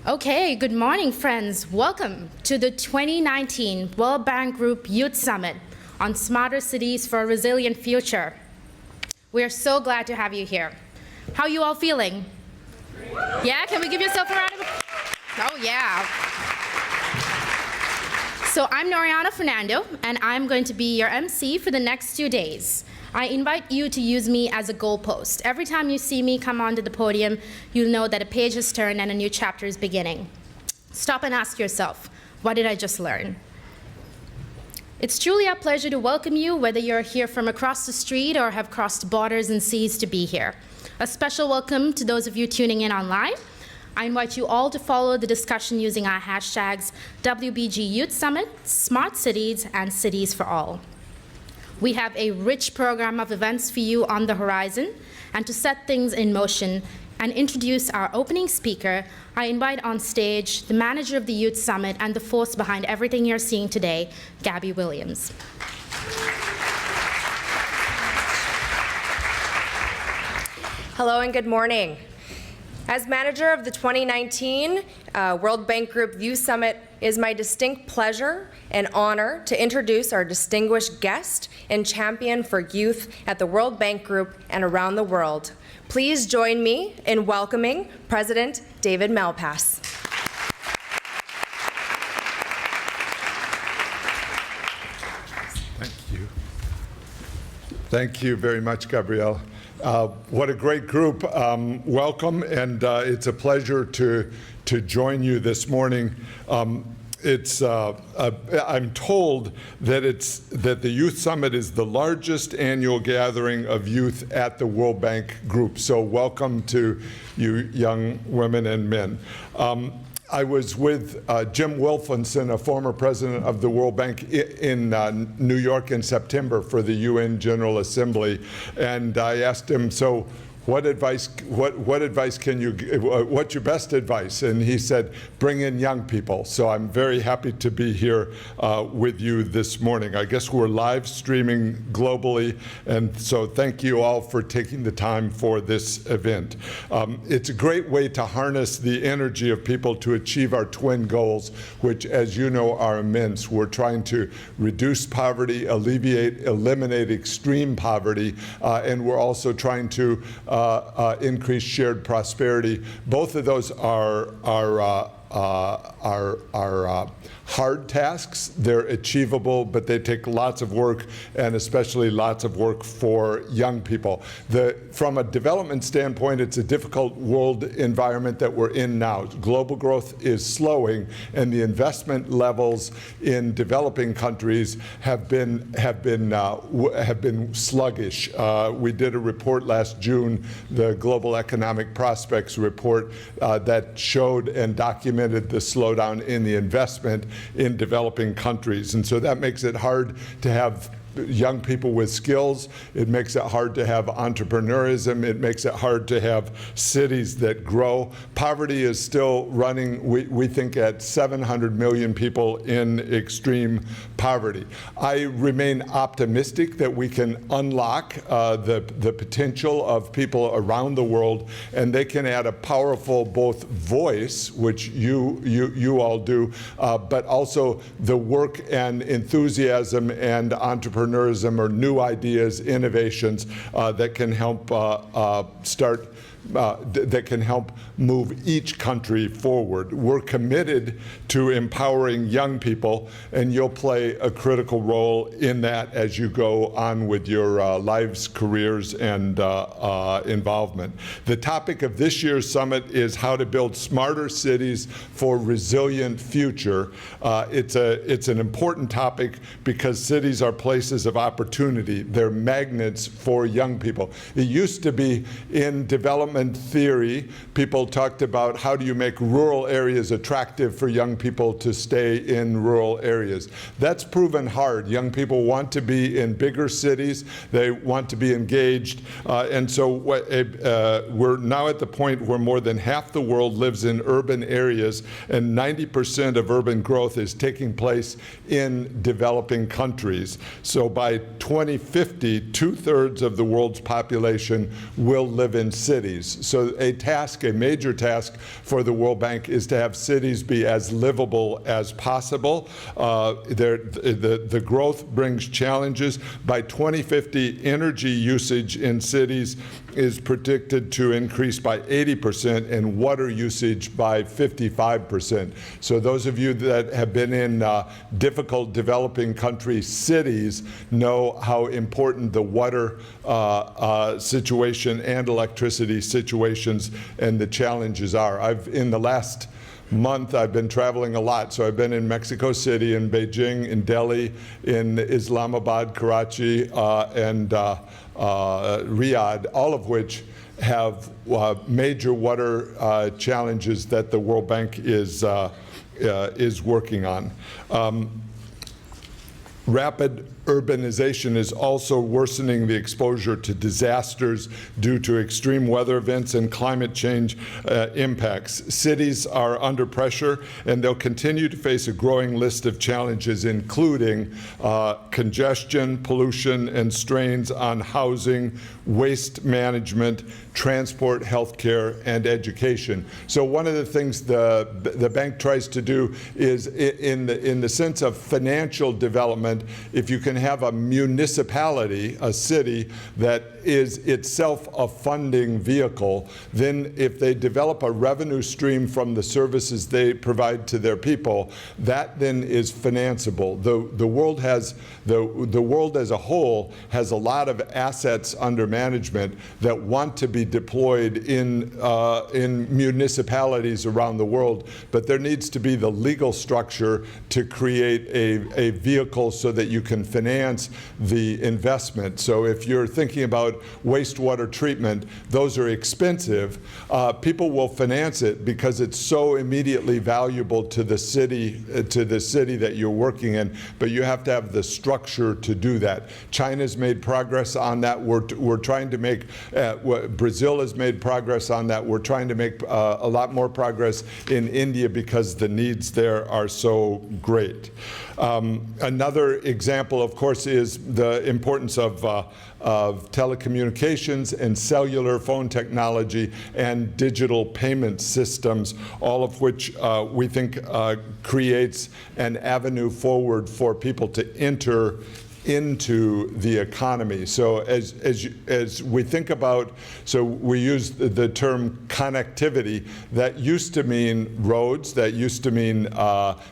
Okay, good morning, friends. Welcome to the 2019 World Bank Group Youth Summit on Smarter Cities for a Resilient Future. We are so glad to have you here. How are you all feeling? Yeah, can we give yourself a round of applause? Oh, yeah. So I'm Noriana Fernando, and I'm going to be your MC for the next 2 days. I invite you to use me as a goalpost. Every time you see me come onto the podium, you'll know that a page has turned and a new chapter is beginning. Stop and ask yourself, what did I just learn? It's truly our pleasure to welcome you, whether you're here from across the street or have crossed borders and seas to be here. A special welcome to those of you tuning in online. I invite you all to follow the discussion using our hashtags WBG Youth Summit, Smart Cities, and Cities for All. We have a rich program of events for you on the horizon, and to set things in motion and introduce our opening speaker, I invite on stage the manager of the Youth Summit and the force behind everything you're seeing today, Gabrielle Williams. Hello and good morning. As manager of the 2019 World Bank Group Youth Summit, it is my distinct pleasure and honor to introduce our distinguished guest and champion for youth at the World Bank Group and around the world. Please join me in welcoming President David Malpass. Thank you. Thank you very much, Gabrielle. What a great group. Welcome, and it's a pleasure to join you this morning. I'm told that the Youth Summit is the largest annual gathering of youth at the World Bank Group. So welcome to you young women and men. I was with Jim Wilkinson, a former president of the World Bank, in New York in September for the UN General Assembly, and I asked him, so what advice can you give, what's your best advice? And he said, bring in young people. So I'm very happy to be here with you this morning. I guess we're live streaming globally, and so thank you all for taking the time for this event. It's a great way to harness the energy of people to achieve our twin goals, which, as you know, are immense. We're trying to reduce poverty, eliminate extreme poverty, and we're also trying to increase shared prosperity. Both of those are hard tasks. They're achievable, but they take lots of work, and especially lots of work for young people. From a development standpoint, it's a difficult world environment that we're in now. Global growth is slowing, and the investment levels in developing countries have been sluggish. We did a report last June, the Global Economic Prospects report, that showed and documented the slowdown in the investment in developing countries. And so that makes it hard to have young people with skills. It makes it hard to have entrepreneurism. It makes it hard to have cities that grow. Poverty is still running, we think, at 700 million people in extreme poverty. I remain optimistic that we can unlock the potential of people around the world, and they can add a powerful both voice, which you all do, but also the work and enthusiasm and entrepreneurship or new ideas, innovations that can help that can help move each country forward. We're committed to empowering young people, and you'll play a critical role in that as you go on with your lives, careers, and involvement. The topic of this year's summit is how to build smarter cities for a resilient future. It's an important topic because cities are places of opportunity. They're magnets for young people. It used to be in development theory, people talked about how do you make rural areas attractive for young people to stay in rural areas. That's proven hard. Young people want to be in bigger cities. They want to be engaged. And so we're now at the point where more than half the world lives in urban areas, and 90% of urban growth is taking place in developing countries. So by 2050, 2/3 of the world's population will live in cities. cities. So a major task for the World Bank is to have cities be as livable as possible. The growth brings challenges. By 2050, energy usage in cities is predicted to increase by 80% and water usage by 55%. So those of you that have been in difficult developing country cities know how important the water situation and electricity situations and the challenges are. In the last month, I've been traveling a lot. So I've been in Mexico City, in Beijing, in Delhi, in Islamabad, Karachi, and Riyadh, all of which have major water challenges that the World Bank is working on. Rapid urbanization is also worsening the exposure to disasters due to extreme weather events and climate change impacts. Cities are under pressure, and they'll continue to face a growing list of challenges, including congestion, pollution, and strains on housing, waste management, transport, healthcare, and education. So one of the things the bank tries to do is, in the sense of financial development, if you can have a municipality, a city, that is itself a funding vehicle, then if they develop a revenue stream from the services they provide to their people, that then is financeable. The world as a whole has a lot of assets under management that want to be deployed in municipalities around the world, but there needs to be the legal structure to create a vehicle so that you can finance the investment. So if you're thinking about wastewater treatment, those are expensive. People will finance it because it's so immediately valuable to the city that you're working in, but you have to have the structure to do that. China's made progress on that. We're trying to make, Brazil has made progress on that. We're trying to make a lot more progress in India because the needs there are so great. Another example, of course, is the importance of telecommunications and cellular phone technology and digital payment systems, all of which we think creates an avenue forward for people to enter into the economy. So as we think about, so we use the term connectivity. That used to mean roads, that used to mean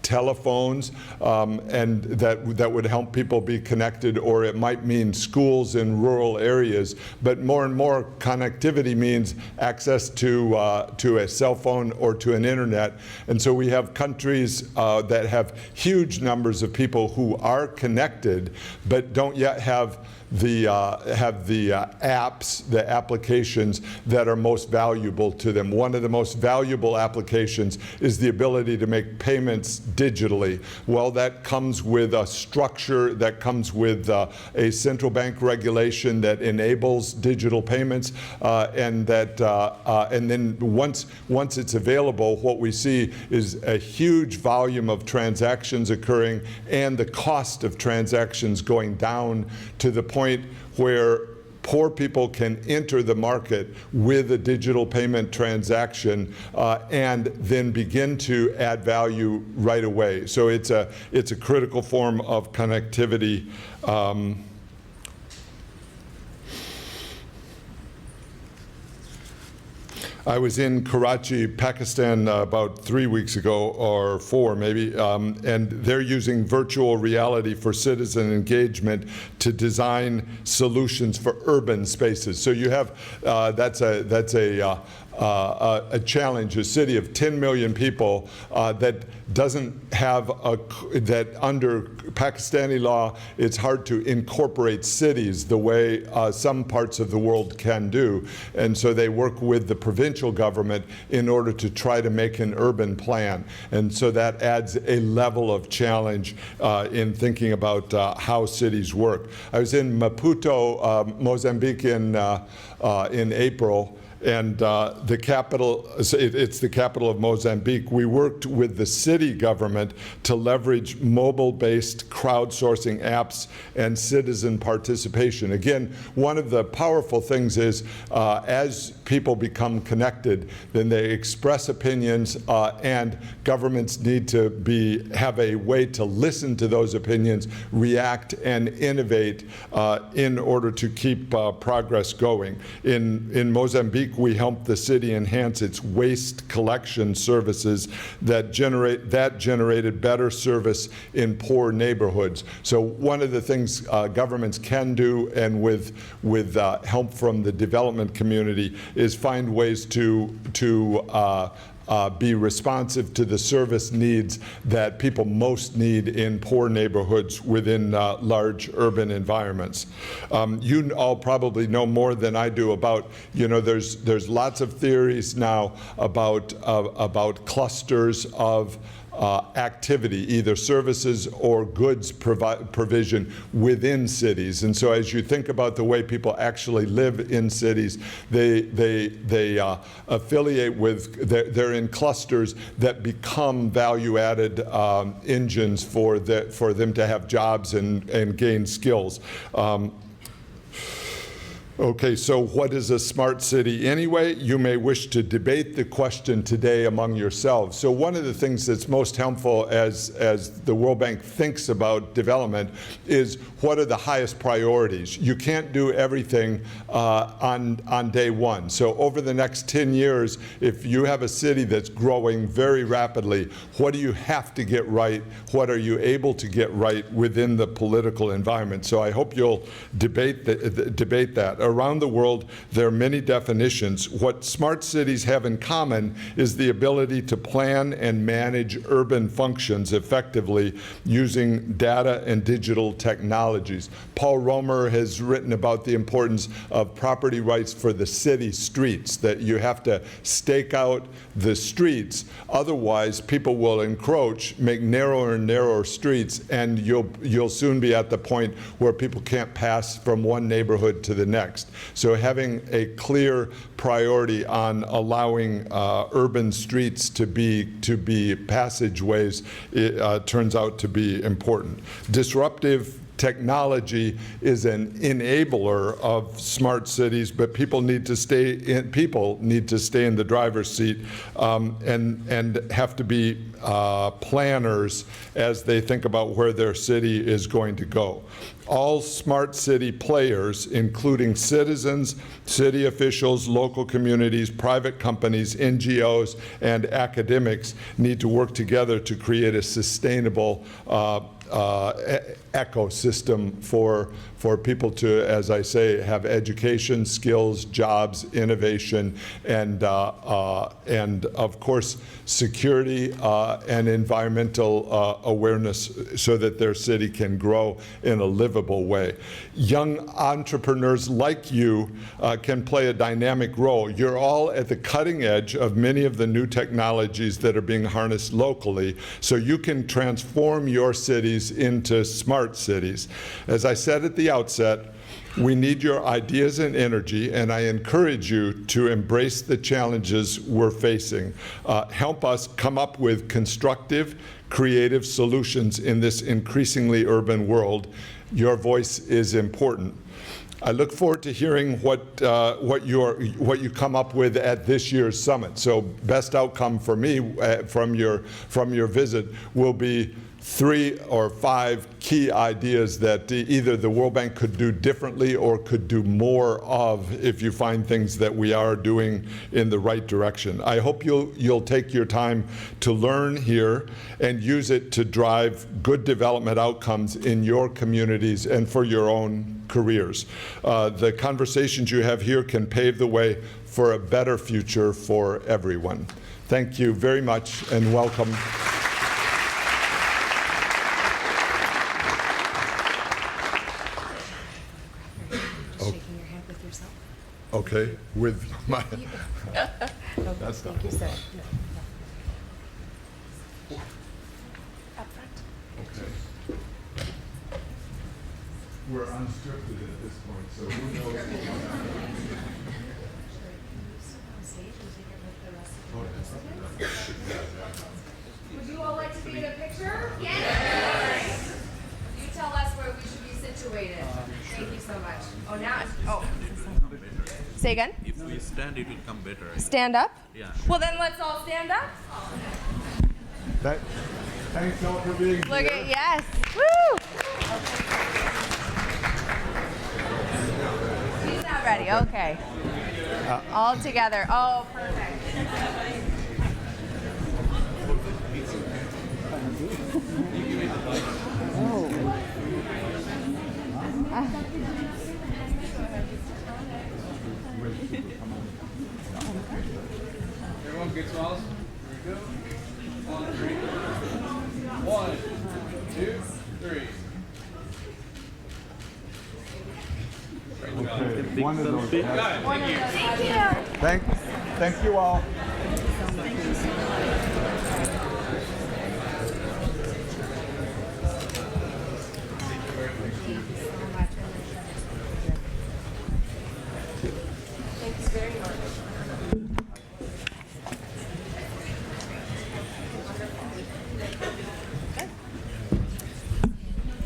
telephones, and that would help people be connected, or it might mean schools in rural areas. But more and more, connectivity means access to a cell phone or to an internet. And so we have countries that have huge numbers of people who are connected, but don't yet have the apps, the applications that are most valuable to them. One of the most valuable applications is the ability to make payments digitally. Well, that comes with a structure, that comes with a central bank regulation that enables digital payments, and then once it's available, what we see is a huge volume of transactions occurring, and the cost of transactions going down to the point where poor people can enter the market with a digital payment transaction and then begin to add value right away. So it's a critical form of connectivity. I was in Karachi, Pakistan, about 3 weeks ago, or 4 maybe, and they're using virtual reality for citizen engagement to design solutions for urban spaces. So you have, that's a challenge, a city of 10 million people that doesn't have that under Pakistani law, it's hard to incorporate cities the way some parts of the world can do. And so they work with the provincial government in order to try to make an urban plan. And so that adds a level of challenge in thinking about how cities work. I was in Maputo, Mozambique in April, and the capital, it's the capital of Mozambique. We worked with the city government to leverage mobile-based crowdsourcing apps and citizen participation. Again, one of the powerful things is as people become connected, then they express opinions, and governments need to have a way to listen to those opinions, react, and innovate in order to keep progress going. In Mozambique, we helped the city enhance its waste collection services that generated better service in poor neighborhoods. So one of the things governments can do, and with help from the development community, is find ways to be responsive to the service needs that people most need in poor neighborhoods within large urban environments. You all probably know more than I do about, there's lots of theories now about clusters of activity, either services or goods provision within cities. And so as you think about the way people actually live in cities, they affiliate with, they're in clusters that become value-added engines for them to have jobs and gain skills. Okay, so what is a smart city anyway? You may wish to debate the question today among yourselves. So one of the things that's most helpful as the World Bank thinks about development is what are the highest priorities. You can't do everything on day one. So over the next 10 years, if you have a city that's growing very rapidly, what do you have to get right? What are you able to get right within the political environment? So I hope you'll debate that. Around the world, there are many definitions. What smart cities have in common is the ability to plan and manage urban functions effectively using data and digital technologies. Paul Romer has written about the importance of property rights for the city streets, that you have to stake out the streets. Otherwise, people will encroach, make narrower and narrower streets, and you'll soon be at the point where people can't pass from one neighborhood to the next. So having a clear priority on allowing urban streets to be passageways turns out to be important. Disruptive technology is an enabler of smart cities, but people need to stay in the driver's seat and have to be planners as they think about where their city is going to go. All smart city players, including citizens, city officials, local communities, private companies, NGOs, and academics, need to work together to create a sustainable ecosystem for people to, as I say, have education, skills, jobs, innovation, and of course security and environmental awareness, so that their city can grow in a livable way. Young entrepreneurs like you can play a dynamic role. You're all at the cutting edge of many of the new technologies that are being harnessed locally, so you can transform your cities into smart cities. As I said at the outset, we need your ideas and energy, and I encourage you to embrace the challenges we're facing. Help us come up with constructive, creative solutions in this increasingly urban world. Your voice is important. I look forward to hearing what you come up with at this year's summit. So best outcome for me from your visit will be 3 or 5 key ideas that either the World Bank could do differently or could do more of if you find things that we are doing in the right direction. I hope you'll take your time to learn here and use it to drive good development outcomes in your communities and for your own careers. The conversations you have here can pave the way for a better future for everyone. Thank you very much and welcome. Okay, with my. That's Thank you, sir. Okay. We're unscripted at this point, so who knows? Would you all like to be in a picture? Yes! You tell us where we should be situated. Thank you so much. Oh, now, say again? If we stand, it will come better. Stand up? Yeah. Well, then let's all stand up. Thanks all for being here. Look at, yes. Woo! He's not ready, okay. All together, oh, perfect. Everyone good smiles? Here we go. On three. 1, 2, 3. Okay, one of those. Thank you. Thank you all.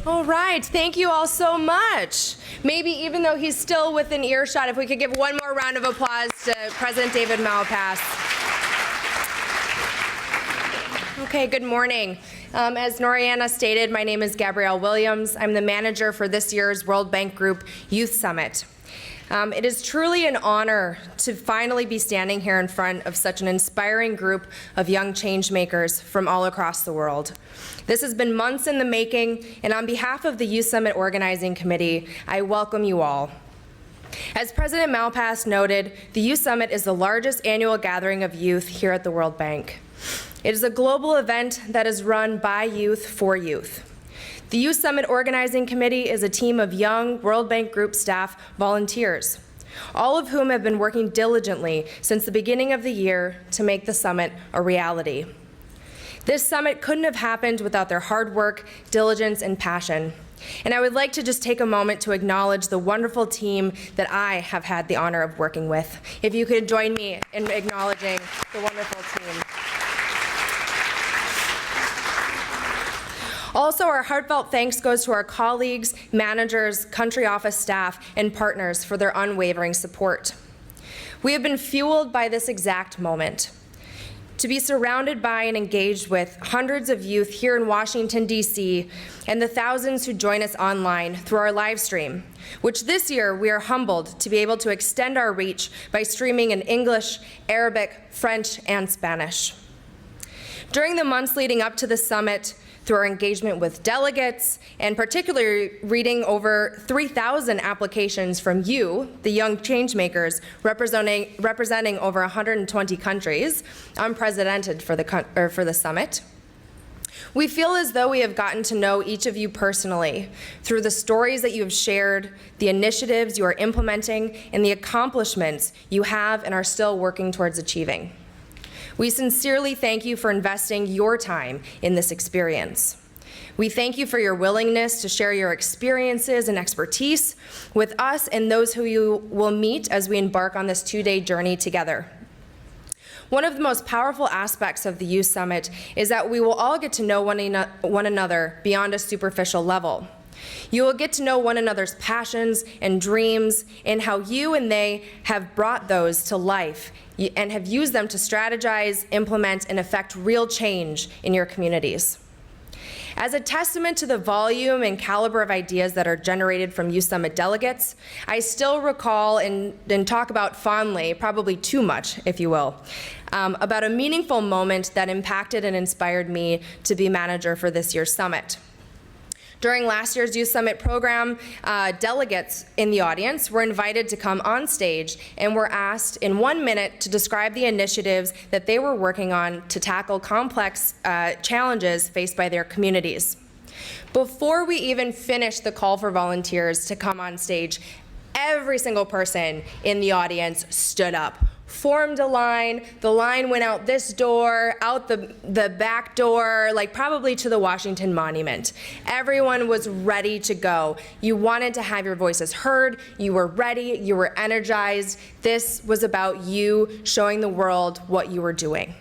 All right, thank you all so much. Maybe even though he's still within earshot, if we could give one more round of applause to President David Malpass. Okay, good morning. As Noriana stated, my name is Gabrielle Williams. I'm the manager for this year's World Bank Group Youth Summit. It is truly an honor to finally be standing here in front of such an inspiring group of young change makers from all across the world. This has been months in the making, and on behalf of the Youth Summit Organizing Committee, I welcome you all. As President Malpass noted, the Youth Summit is the largest annual gathering of youth here at the World Bank. It is a global event that is run by youth for youth. The Youth Summit Organizing Committee is a team of young World Bank Group staff volunteers, all of whom have been working diligently since the beginning of the year to make the summit a reality. This summit couldn't have happened without their hard work, diligence, and passion. And I would like to just take a moment to acknowledge the wonderful team that I have had the honor of working with. If you could join me in acknowledging the wonderful team. Also, our heartfelt thanks goes to our colleagues, managers, country office staff, and partners for their unwavering support. We have been fueled by this exact moment. To be surrounded by and engaged with hundreds of youth here in Washington, D.C., and the thousands who join us online through our live stream, which this year we are humbled to be able to extend our reach by streaming in English, Arabic, French, and Spanish. During the months leading up to the summit, through our engagement with delegates, and particularly reading over 3,000 applications from you, the young changemakers, representing over 120 countries, unprecedented for the summit. We feel as though we have gotten to know each of you personally through the stories that you have shared, the initiatives you are implementing, and the accomplishments you have and are still working towards achieving. We sincerely thank you for investing your time in this experience. We thank you for your willingness to share your experiences and expertise with us and those who you will meet as we embark on this two-day journey together. One of the most powerful aspects of the Youth Summit is that we will all get to know one another beyond a superficial level. You will get to know one another's passions and dreams and how you and they have brought those to life and have used them to strategize, implement, and effect real change in your communities. As a testament to the volume and caliber of ideas that are generated from Youth Summit delegates, I still recall and talk about fondly, probably too much, if you will, about a meaningful moment that impacted and inspired me to be manager for this year's summit. During last year's Youth Summit program, delegates in the audience were invited to come on stage and were asked in 1 minute to describe the initiatives that they were working on to tackle complex challenges faced by their communities. Before we even finished the call for volunteers to come on stage, every single person in the audience stood up, formed a line. The line went out this door, out the back door, like probably to the Washington Monument. Everyone was ready to go. You wanted to have your voices heard. You were ready. You were energized. This was about you showing the world what you were doing.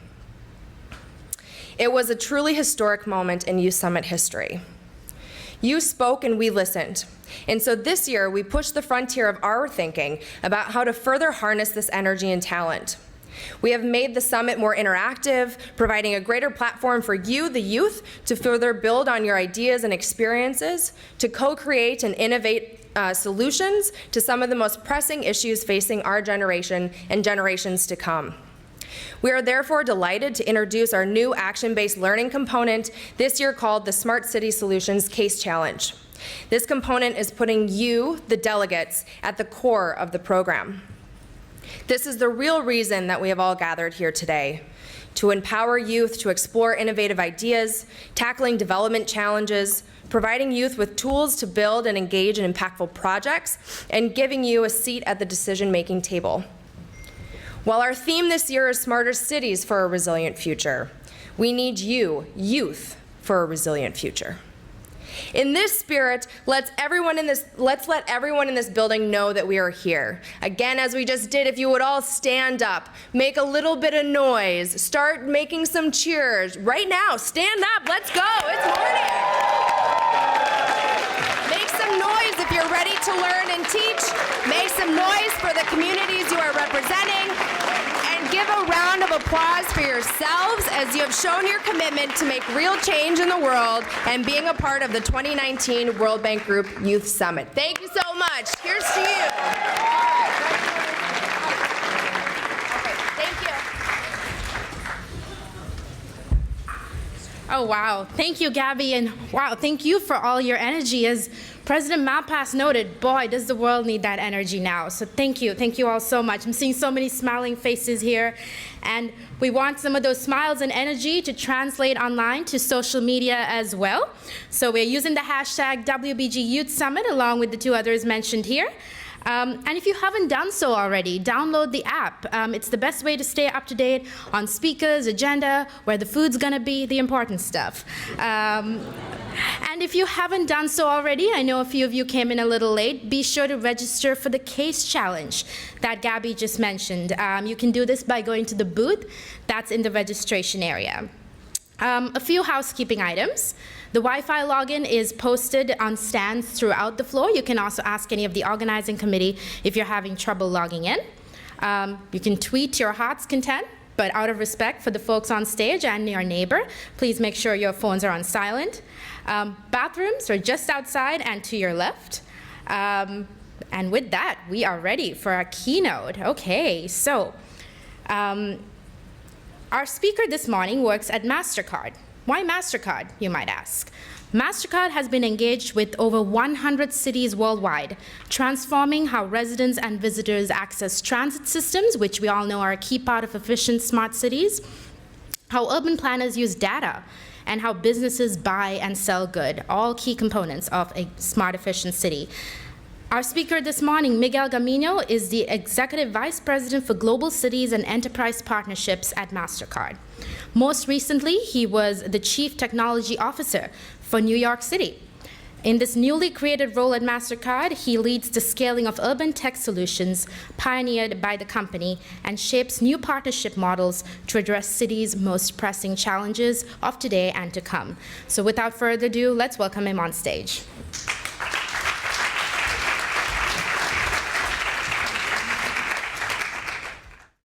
It was a truly historic moment in Youth Summit history. You spoke and we listened. And so this year, we pushed the frontier of our thinking about how to further harness this energy and talent. We have made the summit more interactive, providing a greater platform for you, the youth, to further build on your ideas and experiences, to co-create and innovate solutions to some of the most pressing issues facing our generation and generations to come. We are therefore delighted to introduce our new action-based learning component this year called the Smart City Solutions Case Challenge. This component is putting you, the delegates, at the core of the program. This is the real reason that we have all gathered here today, to empower youth to explore innovative ideas, tackling development challenges, providing youth with tools to build and engage in impactful projects, and giving you a seat at the decision-making table. While our theme this year is Smarter Cities for a Resilient Future, we need you, youth, for a resilient future. In this spirit, let's let everyone in this building know that we are here. Again, as we just did, if you would all stand up, make a little bit of noise, start making some cheers. Right now, stand up, let's go, it's morning. Make some noise if you're ready to learn and teach. Make some noise for the communities you are representing. Give a round of applause for yourselves as you have shown your commitment to make real change in the world and being a part of the 2019 World Bank Group Youth Summit. Thank you so much. Here's to you. Okay, thank you. Oh, wow. Thank you, Gabby, and wow, thank you for all your energy. As President Malpass noted, boy, does the world need that energy now. So thank you all so much. I'm seeing so many smiling faces here, and we want some of those smiles and energy to translate online to social media as well. So we're using the hashtag WBG Youth Summit along with the two others mentioned here. And if you haven't done so already, download the app. It's the best way to stay up to date on speakers, agenda, where the food's gonna be, the important stuff. And if you haven't done so already, I know a few of you came in a little late, be sure to register for the case challenge that Gabby just mentioned. You can do this by going to the booth that's in the registration area. A few housekeeping items. The Wi-Fi login is posted on stands throughout the floor. You can also ask any of the organizing committee if you're having trouble logging in. You can tweet your heart's content, but out of respect for the folks on stage and your neighbor, please make sure your phones are on silent. Bathrooms are just outside and to your left. And with that, we are ready for our keynote. Okay, so our speaker this morning works at MasterCard. Why MasterCard, you might ask? MasterCard has been engaged with over 100 cities worldwide, transforming how residents and visitors access transit systems, which we all know are a key part of efficient smart cities, how urban planners use data, and how businesses buy and sell goods, all key components of a smart, efficient city. Our speaker this morning, Miguel Gamino, is the Executive Vice President for Global Cities and Enterprise Partnerships at MasterCard. Most recently, he was the Chief Technology Officer for New York City. In this newly created role at MasterCard, he leads the scaling of urban tech solutions pioneered by the company and shapes new partnership models to address cities' most pressing challenges of today and to come. So without further ado, let's welcome him on stage.